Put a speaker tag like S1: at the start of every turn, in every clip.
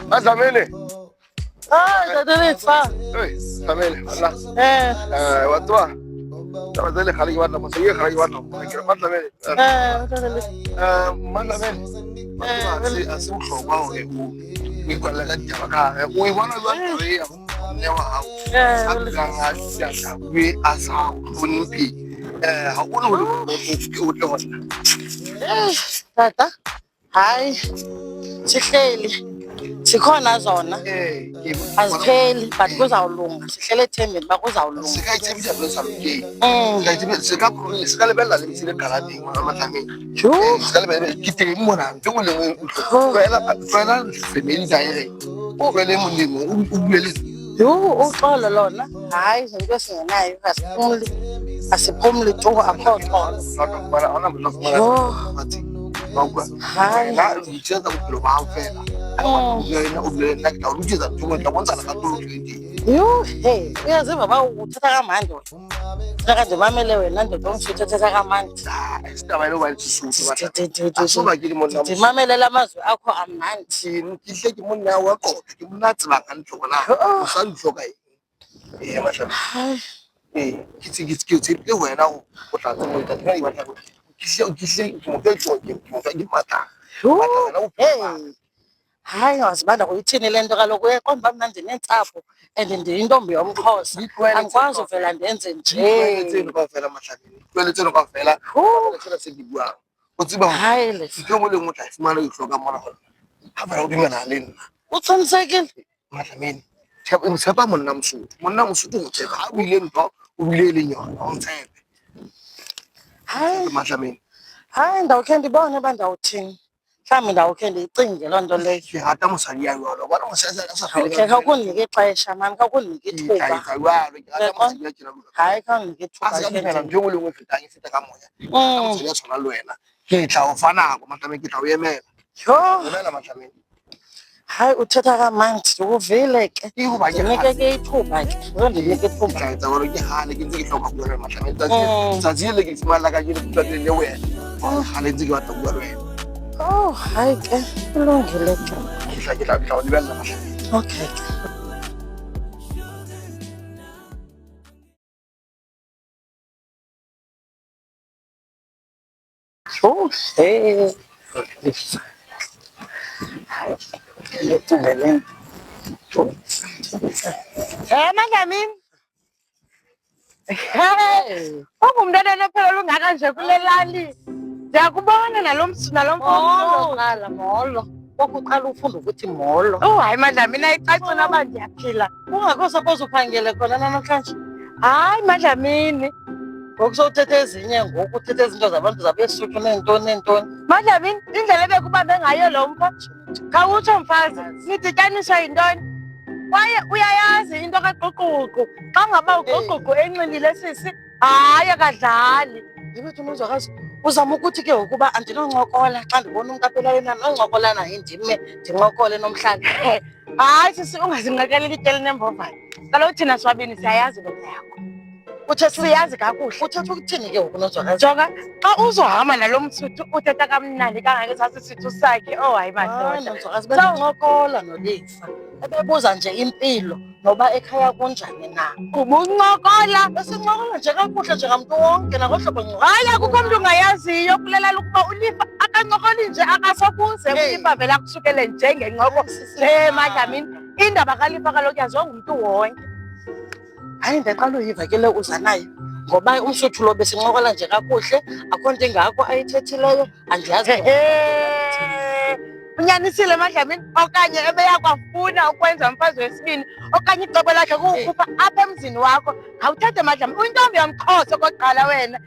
S1: Mazameni.
S2: Dadalitsa.
S1: Hey, Zameni, Allah. Watu tafadhali khariji wana msaidia khariji wana kira Mazameni. Mazameni. Watu asimkhokwa ngikwala kanjaka. Uyibona abantu leyo newa hawo. Akanga siyasa kwi asa unimpi. Awulo utlona.
S2: Tata. Hayi. Sihleli. Sikhona zona. Azipheli but kuzawulunga. Sihlele ethembeni bakuzawulunga.
S1: Sikayithembisa losalukile. Sikayithembisa sikalebela lemsile egaladi ngamathameni. Sikalebela kithi imona njengole wena family zaye. Uvele mundimu ubulele.
S2: Uxolo lona. Hayi into esingenayo asiphumuli tu akho xolo.
S1: Hayi la ngithetha kuphela bafela. Ubulele nakho ubujiza njengole kwenzana kakhulu nje.
S2: Hey, uyaziva ba uthatha kamandi wena. Kanje mamele wena ndoda ongithatha kamandi.
S1: Isitaba lo bayisisusa bathi. Asoba kile mona.
S2: Ndimamele lamazwi akho amnandi.
S1: Ngihle ke mona yawo waqoqa ngimnathi banganihloka la. Usandihloka yini? Mashallah. Kithi ke wena o tla tsoma tla ke ba tla. Kihle ngimothe ngimata.
S2: Hayi wasibanda uyithini lento kaloku uyaqonda uba mna ndinentsapho and ndiyintombi yomXhosa angikwazi uvela ndenze nje
S1: tseno kaofela mahlakeng tlwele tseno kaofela tsena se di buang o tseba
S2: hayi le
S1: ntho mo leng o tla fumana o hloka mona hona ha ba o dumela le nna
S2: o tshwantsegile
S1: mahlameni tshepa monna mosotho o tshepa ha o ile ntho o bile le nyona o ntshepe
S2: hayi
S1: mahlameni
S2: hayi ndawukhe ndibone uba ndawuthini mhlawumbi ndawukhe ndiyicinge loo nto leyo
S1: ndihata mosadi ya yona bona mosadi
S2: okay khawukunike ixesha mani khawukunike ithuba hayi khawunike ithuba
S1: njengo lengwe feta ka moya mosadi ya tshwana le wena ke tla o fanako mahlameni ke tla o emela emela mahlameni
S2: hayi uthetha kamandi ndikuvile ke ndinike ke ithuba ke ndinike ithuba
S1: tla gore ke hane ke ntse ke hloka bua le mahlameni tsatsi le ke fumana ka ke le le wena hane ntse ke batla bua le wena
S2: hayi ke kulungile ke
S1: ke tla o lebella mahlameni
S2: okay hey
S3: Mangamini. Hey, ungumntwana phela ungaka nje kule lali. Ndiyakubona nalomfo
S2: molo kokuqala ufunda ukuthi molo
S3: hayi Madlamini ayicacile uba ndiyaphila
S2: ungakho suppose uphangele khona namhlanje
S3: hayi Madlamini
S2: ngoku sowuthethe ezinye ngoku uthethe izinto zabantu zabesuthu neentoni
S3: Madlamini indlela ebekubambe ngayo lo mfo khawutsho mfazi nidityaniswa yintoni kwaye uyayazi into kaquququ xa ngaba uquququ enxilile sisi hayi akadlali
S2: ndibethi unozwakazi uzama ukuthi ke ukuba andinoncokola xa ndibona umntu apha elalini andinoncokola naye ndime ndincokole nomhlanga
S3: hayi sisi ungazinqakeleli ityeli nembovayo kaloku thina swabini siyayazi lo yakho siyazi kakuhle
S2: uthetha ukuthini ke ngoku unozwakazi
S3: jonga xa uzohamba nalo msuthu uthetha kamnandi kangake sasisithu sakhe hayi madoda
S2: sawuncokola nolisa ebebuza nje impilo noba ekhaya kunjani na
S3: ubuncokola
S2: besincokola nje kakuhle njengamntu wonke nakohlobo
S3: hayi akukho mntu ungayaziyo kulelela ukuba ulifa akancokoli nje akasokuze ulifa vele akusukele njengencoko Madlamini indaba kalifa kaloku yaziwa ngumntu wonke
S2: hayi ndiqala uyiva ke le uza nayo ngoba umsuthu lo besincokola nje kakuhle akho nto ingako ayithethileyo andiyazi
S3: unyanisile Madlamini okanye ebeyakwafuna ukwenza umfazi wesibini okanye icebo lakhe kuwukhupha apha emzini wakho awuthethe Madlamini uyintombi yomXhosa okokuqala wena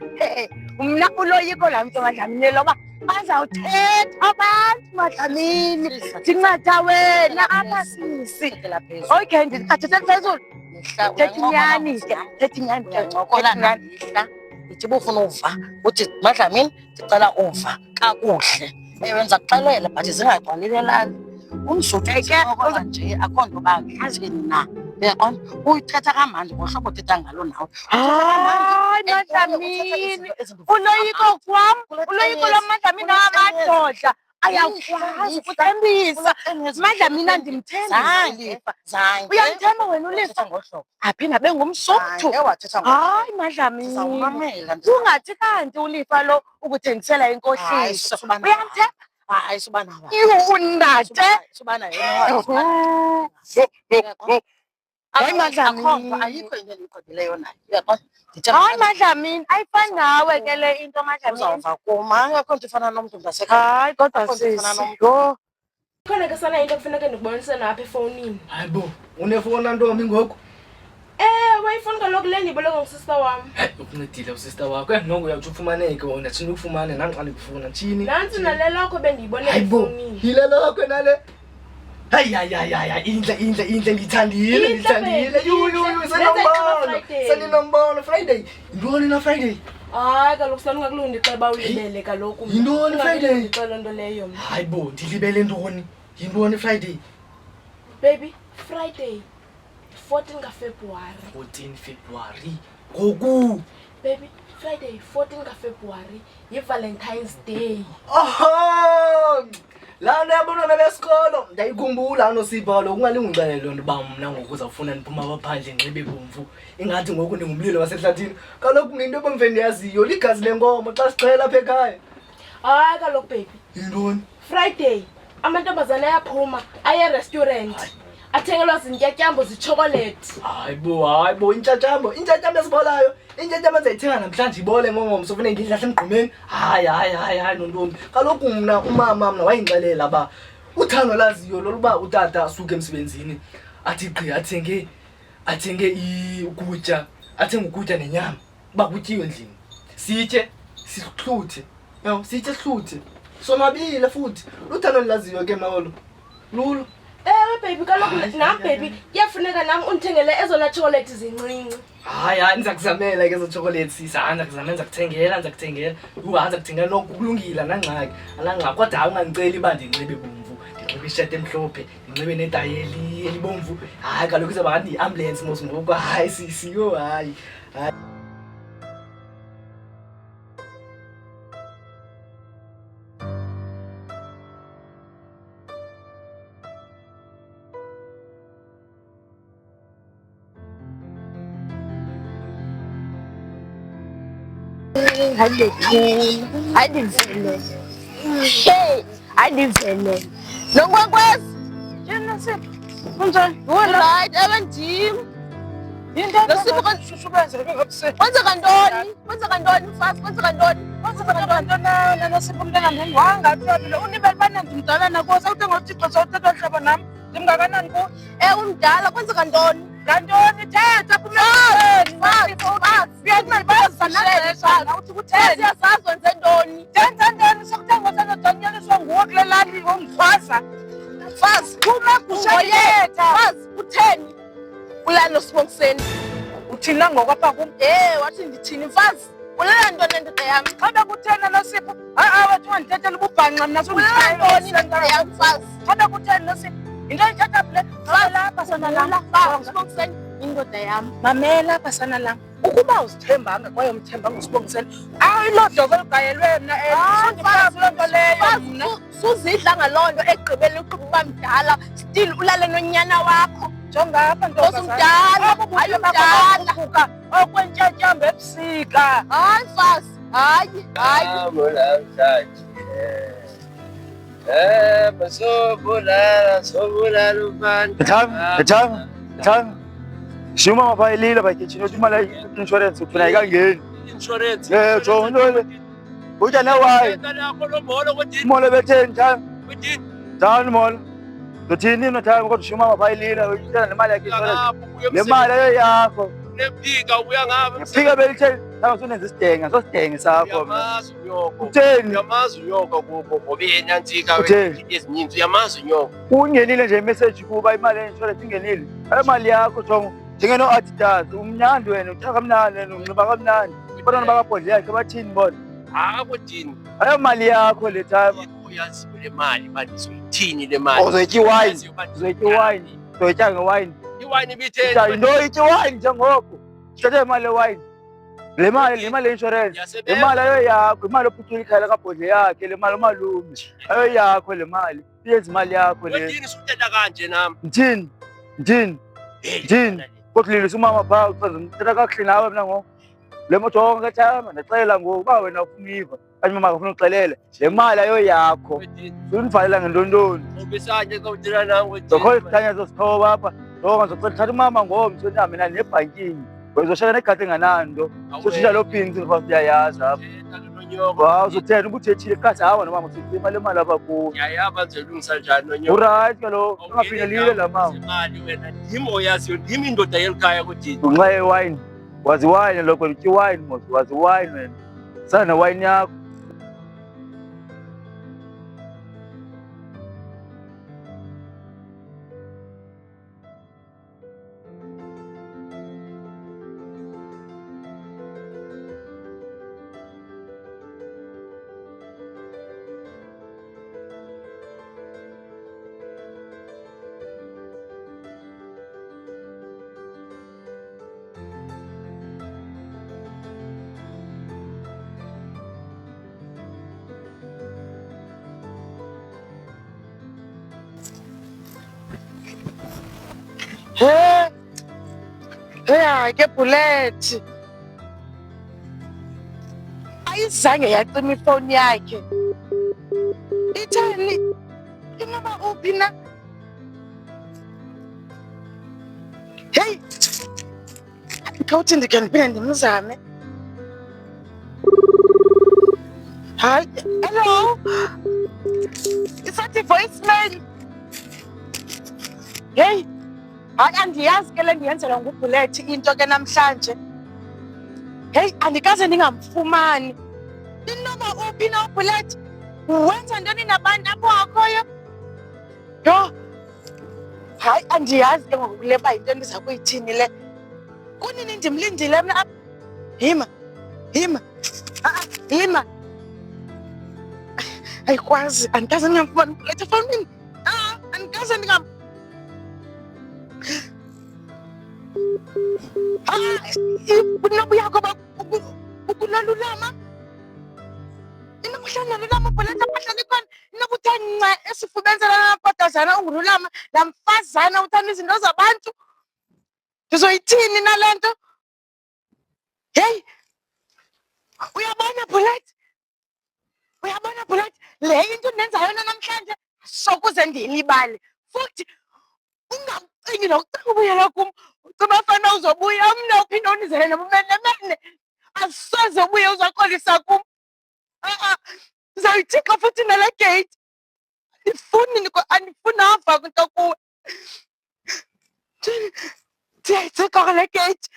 S3: Mna uloyiko laa mntu Madlamini loba bazawuthetha abantu Madlamini. Ndinceda wena apha sisi. Okay, ndikathetha phezulu. Thetha inyani ke. Thetha inyani ke.
S2: Ncokola namhla. Ithi bufuna uva. Uthi Madlamini ndicela uva kakuhle. Ewe ndiza kuxelela but zingagcwalelelani. Umsuthu ncokola nje akho nto bathini na. Uyaqonda? Uyithetha kamandi ngohlobo othetha ngalo nawe.
S3: Hayi Madlamini. Uloyiko kwam. Uloyiko lwaMadlamini amadoda. Ayakwazi ukuthembisa. Madlamini andimthembi.
S2: Zange.
S3: Uyamthemba wena uLifa
S2: ngohlobo.
S3: aphinda abe ngumsuthu.
S2: Wathetha
S3: Hayi Madlamini.
S2: ngomamela.
S3: Ungathi kanti uLifa lo ukuthengisela inkohliso. Uyamthemba?
S2: Hayi subana wa.
S3: Undate.
S2: Subana yena.
S3: Hayi Madlamini.
S2: Ayikho into endiyiqondileyo nayo. Uyaqonda?
S3: Hayi Madlamini, ayifani nawe ke le into Madlamini.
S2: Uzawuva kuma akho nto ifana nomntu
S3: Hayi kodwa sisi. Yho.
S4: Khona ke sana into kufuneka ndikubonise napha efowunini.
S1: Hayibo, unefona ntombi ngoku?
S4: Ifoni kaloku le ndiyiboleka ngusista wam.
S1: Ukuncedile usista wakho. Noko uyathi ufumaneke wona thina ukufumane nanxa ndikufuna. Thini?
S4: Nantsi nale lokho bendiyibone
S1: Hayibo,
S4: efowunini.
S1: yile lokho nale. Hayi inhle ngithandile. Yuyu senombolo Friday. Yintoni na Friday?
S4: Hayi kaloku sana ungakulungi xa bawulibele kaloku.
S1: Yintoni Friday?
S4: Ngicela nto leyo mna.
S1: Hayibo, ndilibele ntoni? Yintoni Friday?
S4: Baby, Friday 14 kaFebruary.
S1: 14 February. Ngoku.
S4: Baby, Friday 14 kaFebruary yi-Valentine's Day.
S1: Oho! Lana yabona besikolo ndayikhumbula anosipha lo ungalingicele lonto ba mna ngoku uzawufuna ndiphuma abaphandle nxibe bomvu ingathi ngoku ndingumlilo wasehlathini kaloku into bomve ndiyaziyo ligazi lenkomo xa sixhela apha ekhaya.
S4: Hayi kaloku baby.
S1: Yintoni?
S4: Friday amantombazana ayaphuma aye restaurant athengelwa zintyatyambo zitshokoleti.
S1: Hayibo intyatyambo esibolayo intyatyambo ezayithenga namhlanje ibole ngomso ufune ngidlahle emgqumeni. Hayi nontombi kaloku mna umama wayingixelela ba uthando laziyo loluba utata asuke emsebenzini athi gqi athenge ukutya athenge ukutya nenyama ba kutyiwe endlini sitye sihluthe sihluthe sonwabile futhi luthando laziyo ke mawolo lulo.
S4: Ewe baby kaloku nam baby kuyafuneka nam undithengele ezona chocolate zincinci.
S1: Hayi ndiza kuzamela ke ezo chocolate sisanza kuthengela uhanza kuthengela nokulungile anangxaki kodwa ungangiceli uba ndinxibe bomvu ndinxibe ishati emhlophe ndinxibe netayeli elibomvu. Hayi kaloku izawuba ngathi yi-ambulance mos ngoku. Hayi sisiyo hayi.
S3: Ayidivele. Hey, ayidivele. Nongwakwezi. Yena sipho. Kunjani? Right, ebendim. Yinto lesipho konshushubenze ngobuse. Kwenzeka ntoni? Mfasi, kwenzeka ntoni? Nana sipho mntana ngwanga athobile. Unibele bana ndimdala nakuze uthe ngothixo sawuthetha hlobo nam. Ndimngakanani ku? Umdala kwenzeka ntoni? Ngantoni thetha phumeni. Uthi kutheni siyazazi wenze ntoni? Ndenze ntoni sokuthenga senodonyaniswa nguwe kule lali ongithwaza. Mfazi phuma kushoyetha. Mfazi utheni? Ulala nosibongiseni. Uthina ngokwapha kum? Wathi ndithini mfazi? Ulala ntoni nento yam? Xa bekutheni nosipho? Wathi wandithethela ububhanqa mna ulala ntoni nento yam mfazi? Xa bekutheni nosipho? Into ayithetha kule lapha sana lam. Usibongiseni indoda yam. Mamela apha sana lam. Ukuba uzithembanga kwaye umthembanga usibongiseni. Ilo dobe ligayelwe mna sundiphazi loo nto leyo mna. Suzidla ngaloo nto egqibela uba mdala still ulale nonyana wakho. Jonga apha ntombi umdala okwentyatyambo ebusika. Hayi mfazi, hayi.
S5: Sobulala ubantu.
S6: Ethanga. Shuma mapayilile bakhetshini uthi imali insurance ufuna ayikangeni.
S5: Insurance.
S6: Jonga. Uja nawayi. Molo betheni thanga.
S5: Uthi
S6: Thanga molo. Uthini nothanga kodwa shuma mapayilile uthina nemali yakhe insurance. Le mali yakho.
S5: nepika uya ngapha.
S6: Phika belitheni. Nawe sonenza isidenge, sosidenge sakho.
S5: Uyamazi unyoko.
S6: Utheni?
S5: Uyamazi unyoko ngoba yena ntsika
S6: Utheni?
S5: ezininzi uyamazi unyoko.
S6: Ungenile nje imessage kuba imali ye-insurance ingenile. Imali yakho Jongo. Njengeno-Adidas, umnyandi wena, uthatha kamnandi wena, unxiba kamnandi. Abantwana bakabhodle yakhe bathini bona?
S5: Akudini.
S6: Ayo mali yakho le time.
S5: Uyazi le mali manje soyithini le mali.
S6: Uzoyitya iwayini. Uzoyitya iwayini. Uzoyitya ngewayini.
S5: Iwayini ibitheni.
S6: Into itya iwayini njengoko. Uthathe imali yewayini. Le mali ye-insurance. Le mali ayo yakho, imali ophucula ikhaya lakabhodle yakhe, le mali umalume. Ayo yakho le mali. Iyenza imali yakho le.
S5: Kodini suthetha kanje nami.
S6: Ndini. Ndini. Kodlilisa umama phaa uthatha kakuhle nawe mina ngoku. Le moto yonke thama ndixelela ngoku uba wena ufuna uyiva. Kanye mama ngifuna uxelele. Le mali ayo yakho. Undivalela ngentontoni.
S5: Ubisanje xa uthina nami
S6: Zokho isikhanya zosithoba apha. Zonke ngizocela thatha umama ngomso ndihambe naye nebhankini. Uzoshiyeka negadi engananto. Soshintsha loo pins ngoba uyayazi apha. Wow, uzothena ubuthethile kasi hawa nomama sicima le mali apha kuyo.
S5: Yayaba nzelungisa njani nonyoko.
S6: Uright kaloku ungafinyelile la mama.
S5: Imali wena ndim oyaziyo ndim indoda yelikhaya kodini.
S6: Unxa yewayini. Wazi iwayini lokho utya iwayini mos. Wazi iwayini wena. Sana newayini yakho.
S3: Hey, ke bullet. Ayizange yacima ifoni yakhe. Ithani? Inoma uphi na? Hey. Khawuthi ndike ndiphinde ndimzame. Hi. Hello. Isathi voicemail. Hey. Hayi andiyazi ke le ndiyenzelwa ngubullet into ke namhlanje. Hey andikaze ndingamfumani. Inoma uphi na ubullet? Wenza ntoni nabantu apho akhoyo? Yho. Hayi andiyazi ke ngoku le ba yinto endiza kuyithini le. Kunini ndimlindile mna apha? Hima. Hima. Ayikwazi andikaze ndingamfumani ubullet efowunini. Andikaze ndingam Inobu yakho ukunalulama. Inobu hlanalulama bullet abahlali khona. Inobu uthanca esifubenzela namadodazana ungululama. La mfazana uthanda izinto zabantu. Ndizoyithini nalento? Hey. Uyabona bullet? Le into nenza yona namhlanje sokuze ndiyilibale. Futhi ungamcingi nokucinga ubuyela kum. Kubafana uzobuya mna uphinde unizele nobumenemene. Asoze ubuye uzaxolisa kum. Ndizayithika futhi nale gate. Andifuni ava kwinto kuwe. Ndiyayithika le gate.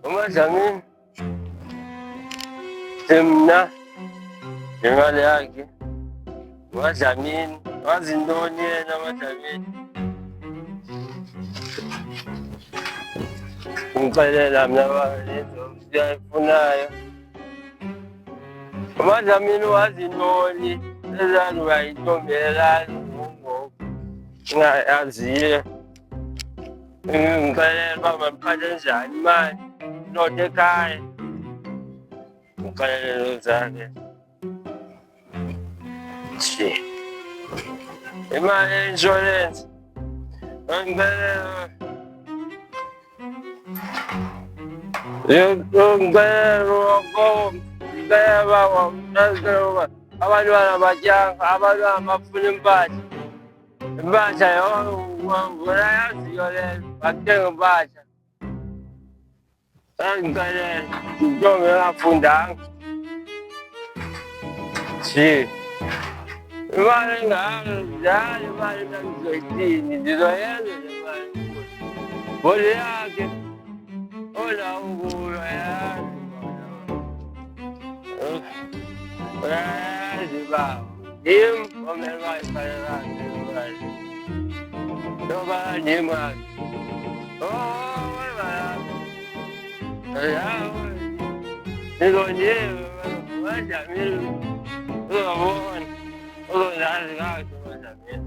S5: Umazamini Mna imali yakhe Umazamini wazi ntoni yena Umazamini ngixelela mna lezo siyayifunayo Umazamini wazi ntoni ezanduka intombelelani ngoku ngayaziyo ngixelela uba mandiphathe njani imali not ekhaya ngixelele zakhe imali ye-insurance ngixelela abantwana batyanga abantwana bafuna impahla wona yaziyo leyo bakuthenga impahla ngixelele intombi engafundanga Nje. Imali ngalo njalo imali nangizoyidini ndizoyenza le mali. Bole yakhe ola ukuyo yazi. Uyazi baba. Yim omele bayifayelana imali. Noma nemali. Oh, wena. Yawo. Ngizonyewe wajamile. Uzobona. Uzoyazi kahle wajamile.